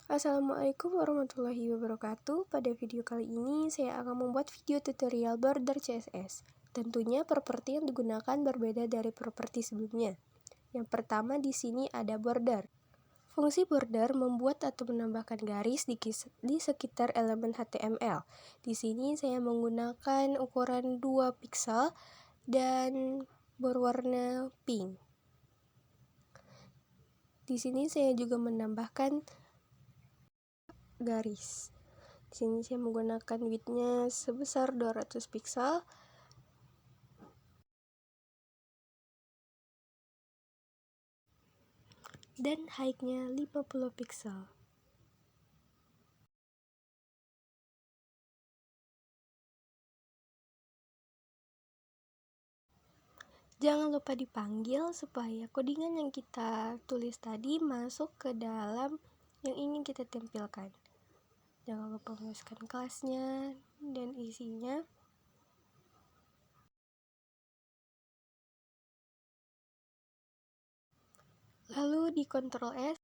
Assalamualaikum warahmatullahi wabarakatuh. Pada video kali ini saya akan membuat video tutorial border CSS. Tentunya properti yang digunakan berbeda dari properti sebelumnya. Yang pertama di sini ada border. Fungsi border membuat atau menambahkan garis di sekitar elemen HTML. Di sini saya menggunakan ukuran 2 piksel dan berwarna pink. Di sini saya juga menambahkan garis. Di sini saya menggunakan width-nya sebesar 200 piksel. Dan height-nya 50 piksel. Jangan lupa dipanggil supaya codingan yang kita tulis tadi masuk ke dalam yang ingin kita tampilkan. Jangan lupa menuliskan kelasnya dan isinya. Lalu di Ctrl S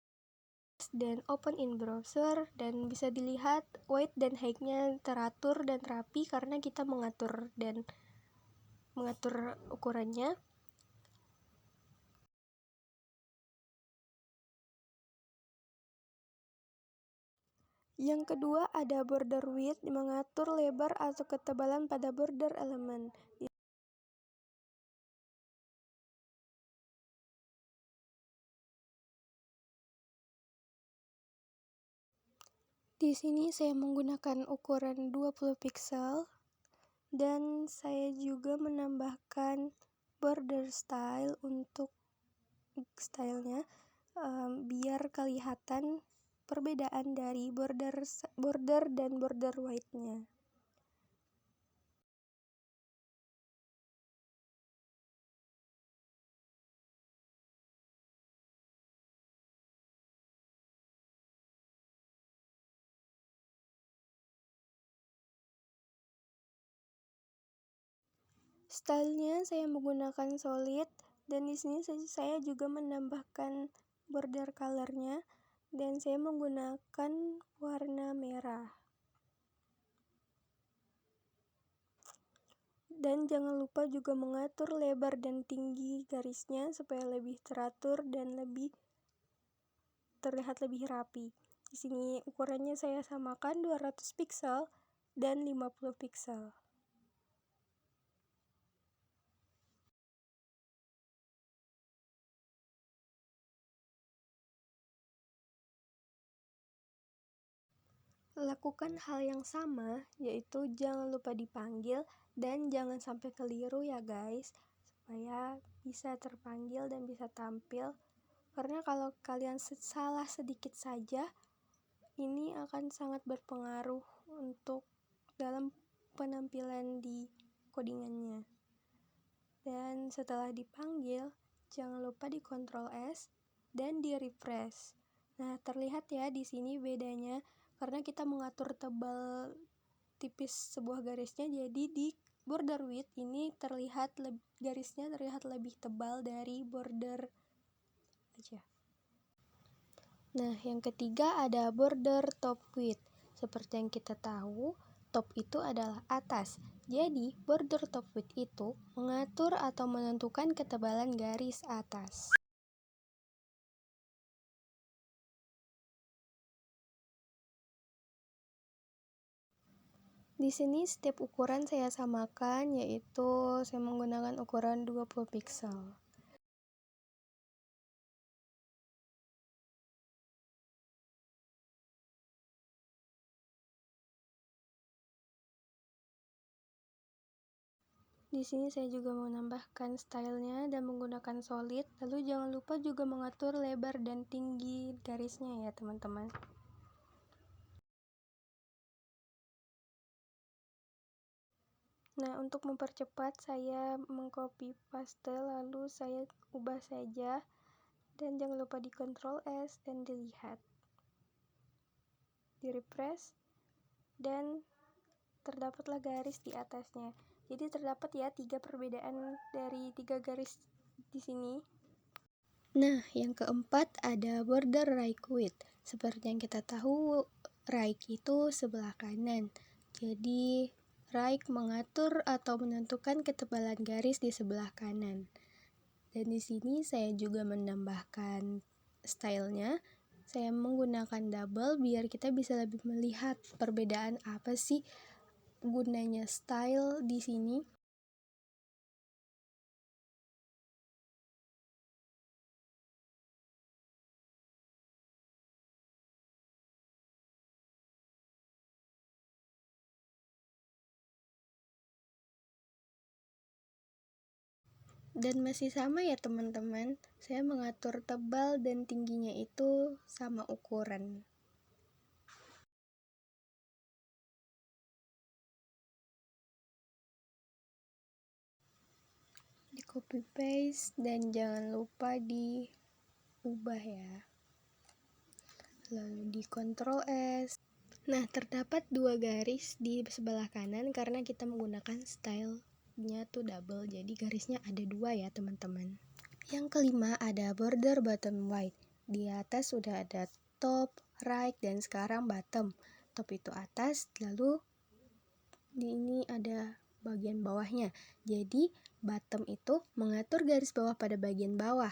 dan open in browser, dan bisa dilihat width dan height-nya teratur dan rapi karena kita mengatur ukurannya. Yang kedua ada border width, mengatur lebar atau ketebalan pada border elemen. Di sini saya menggunakan ukuran 20 piksel dan saya juga menambahkan border style untuk stylenya biar kelihatan perbedaan dari border dan border white-nya. Stylenya saya menggunakan solid, dan di sini saya juga menambahkan border colornya, dan saya menggunakan warna merah. Dan jangan lupa juga mengatur lebar dan tinggi garisnya supaya lebih teratur dan terlihat lebih rapi. Di sini ukurannya saya samakan 200 piksel dan 50 piksel. Lakukan hal yang sama, yaitu jangan lupa dipanggil dan jangan sampai keliru ya guys, supaya bisa terpanggil dan bisa tampil. Karena kalau kalian salah sedikit saja, ini akan sangat berpengaruh untuk dalam penampilan di codingannya. Dan setelah dipanggil, jangan lupa di Ctrl S dan di refresh. Nah, terlihat ya di sini bedanya karena kita mengatur tebal tipis sebuah garisnya, jadi di border width ini garisnya terlihat lebih tebal dari border aja. Nah, yang ketiga ada border top width. Seperti yang kita tahu, top itu adalah atas. Jadi, border top width itu mengatur atau menentukan ketebalan garis atas. Di sini setiap ukuran saya samakan, yaitu saya menggunakan ukuran 20 piksel. Di sini saya juga menambahkan stylenya dan menggunakan solid. Lalu jangan lupa juga mengatur lebar dan tinggi garisnya ya teman-teman. Nah, untuk mempercepat saya mengcopy paste lalu saya ubah saja, dan jangan lupa di Ctrl S dan dilihat. Di refresh dan terdapatlah garis di atasnya. Jadi terdapat ya 3 perbedaan dari 3 garis di sini. Nah, yang keempat ada border right width. Seperti yang kita tahu, right itu sebelah kanan. Jadi, right mengatur atau menentukan ketebalan garis di sebelah kanan. Dan di sini saya juga menambahkan stylenya. Saya menggunakan double biar kita bisa lebih melihat perbedaan apa sih gunanya style di sini. Dan masih sama ya teman-teman, saya mengatur tebal dan tingginya itu sama ukuran. Di copy paste dan jangan lupa diubah ya. Lalu di Ctrl S. Nah, terdapat dua garis di sebelah kanan karena kita menggunakan stylenya tuh double, jadi garisnya ada dua ya teman-teman. Yang kelima ada border bottom right. Di atas sudah ada top, right, dan sekarang bottom. Top itu atas, lalu di ini ada bagian bawahnya. Jadi bottom itu mengatur garis bawah pada bagian bawah.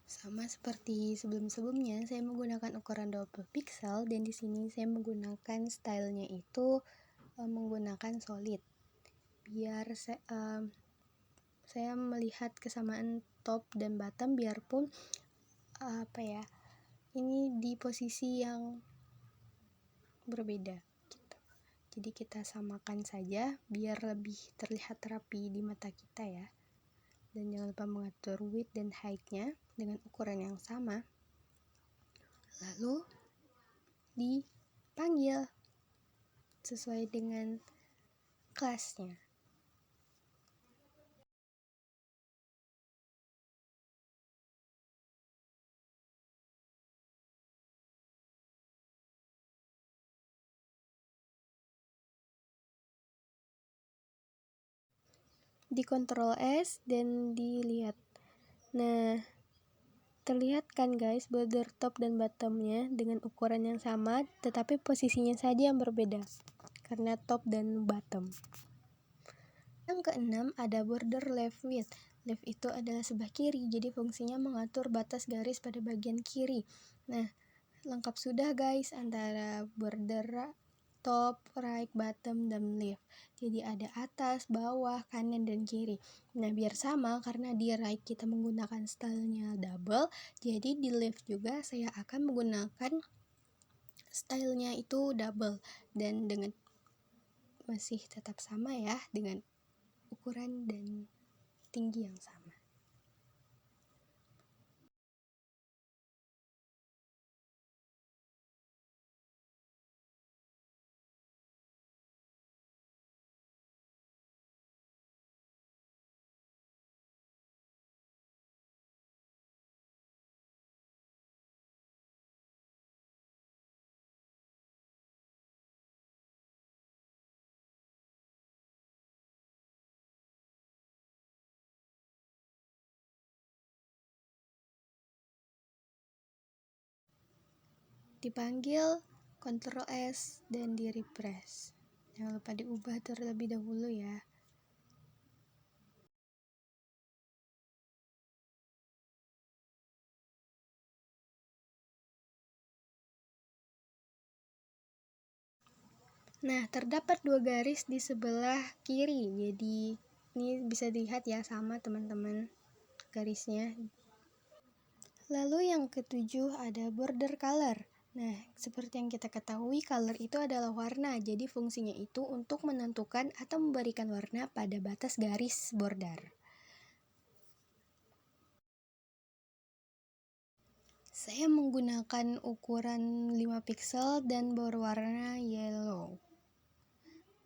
Sama seperti sebelum-sebelumnya, saya menggunakan ukuran 20 pixel dan di sini saya menggunakan stylenya itu menggunakan solid. Biar saya melihat kesamaan top dan bottom biarpun ini di posisi yang berbeda gitu. Jadi kita samakan saja biar lebih terlihat rapi di mata kita ya. Dan jangan lupa mengatur width dan height-nya dengan ukuran yang sama. Lalu dipanggil sesuai dengan kelasnya. Di Ctrl S dan dilihat. Nah, terlihat kan guys border top dan bottomnya dengan ukuran yang sama, tetapi posisinya saja yang berbeda karena top dan bottom. Yang keenam ada border left width. Left itu adalah sebelah kiri, jadi fungsinya mengatur batas garis pada bagian kiri. Nah, lengkap sudah guys antara border top, right, bottom, dan left. Jadi ada atas, bawah, kanan, dan kiri. Nah, biar sama karena di right kita menggunakan stylenya double, jadi di left juga saya akan menggunakan stylenya itu double dan dengan masih tetap sama ya dengan ukuran dan tinggi yang sama. Dipanggil Ctrl S dan di refresh. Jangan lupa diubah terlebih dahulu ya. Nah, terdapat dua garis di sebelah kiri. Jadi ini bisa dilihat ya sama teman-teman garisnya. Lalu yang ketujuh ada border color. Nah, seperti yang kita ketahui, color itu adalah warna. Jadi fungsinya itu untuk menentukan atau memberikan warna pada batas garis border. Saya menggunakan ukuran 5 pixel dan berwarna yellow.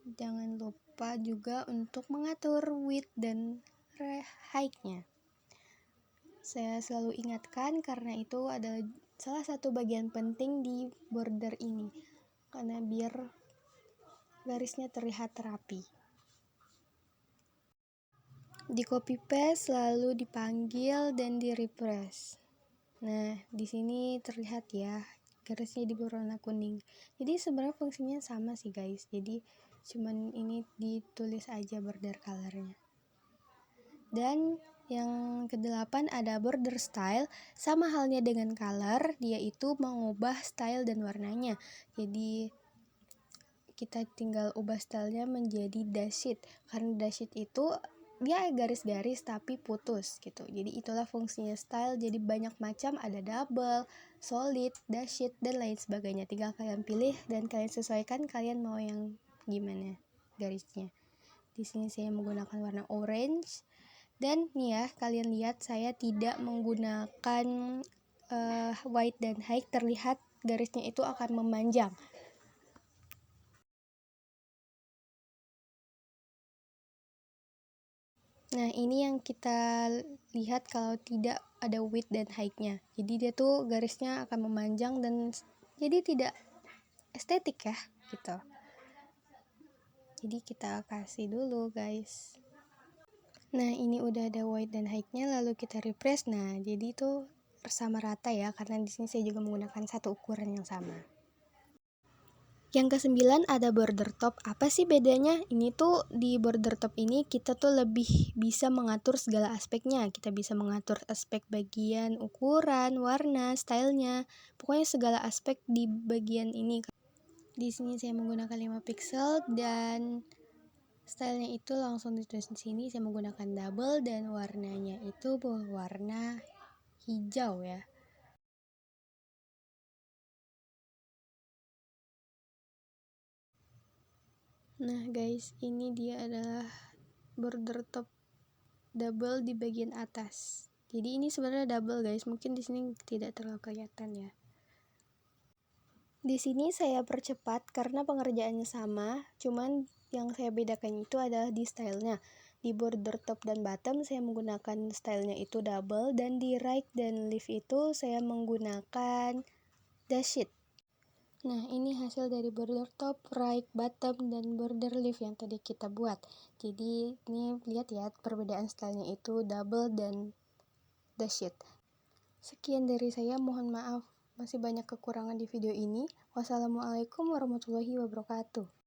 Jangan lupa juga untuk mengatur width dan height-nya. Saya selalu ingatkan karena itu adalah salah satu bagian penting di border ini. Karena biar garisnya terlihat rapi. Di copy paste lalu dipanggil dan di refresh. Nah, di sini terlihat ya, garisnya di berwarna kuning. Jadi sebenarnya fungsinya sama sih guys. Jadi cuman ini ditulis aja border colornya. Dan yang kedelapan ada border style, sama halnya dengan color, dia itu mengubah style dan warnanya. Jadi kita tinggal ubah stylenya menjadi dashit, karena dashit itu dia garis-garis tapi putus gitu. Jadi itulah fungsinya style. Jadi banyak macam, ada double, solid, dashit, dan lain sebagainya. Tinggal kalian pilih dan kalian sesuaikan kalian mau yang gimana garisnya. Di sini saya menggunakan warna orange. Dan nih ya, kalian lihat saya tidak menggunakan white dan high, terlihat garisnya itu akan memanjang. Nah, ini yang kita lihat kalau tidak ada width dan height-nya. Jadi dia tuh garisnya akan memanjang dan jadi tidak estetik ya, gitu. Jadi kita kasih dulu, guys. Nah, ini udah ada width dan height-nya, lalu kita refresh. Nah, jadi itu sama rata ya, karena di sini saya juga menggunakan satu ukuran yang sama. Yang ke-9 ada border top. Apa sih bedanya? Ini tuh di border top ini kita tuh lebih bisa mengatur segala aspeknya. Kita bisa mengatur aspek bagian ukuran, warna, stylenya. Pokoknya segala aspek di bagian ini. Di sini saya menggunakan 5 pixel dan stylenya itu langsung ditulis di sini. Saya menggunakan double dan warnanya itu warna hijau ya. Nah guys, ini dia adalah border top double di bagian atas. Jadi ini sebenarnya double guys, mungkin di sini tidak terlalu kelihatan ya. Di sini saya percepat karena pengerjaannya sama, cuman yang saya bedakan itu adalah di stylenya. Di border top dan bottom saya menggunakan stylenya itu double, dan di right dan left itu saya menggunakan dash sheet. Nah, ini hasil dari border top, right, bottom, dan border leaf yang tadi kita buat. Jadi, ini lihat ya perbedaan stylenya itu double dan dash sheet. Sekian dari saya, mohon maaf masih banyak kekurangan di video ini. Wassalamualaikum warahmatullahi wabarakatuh.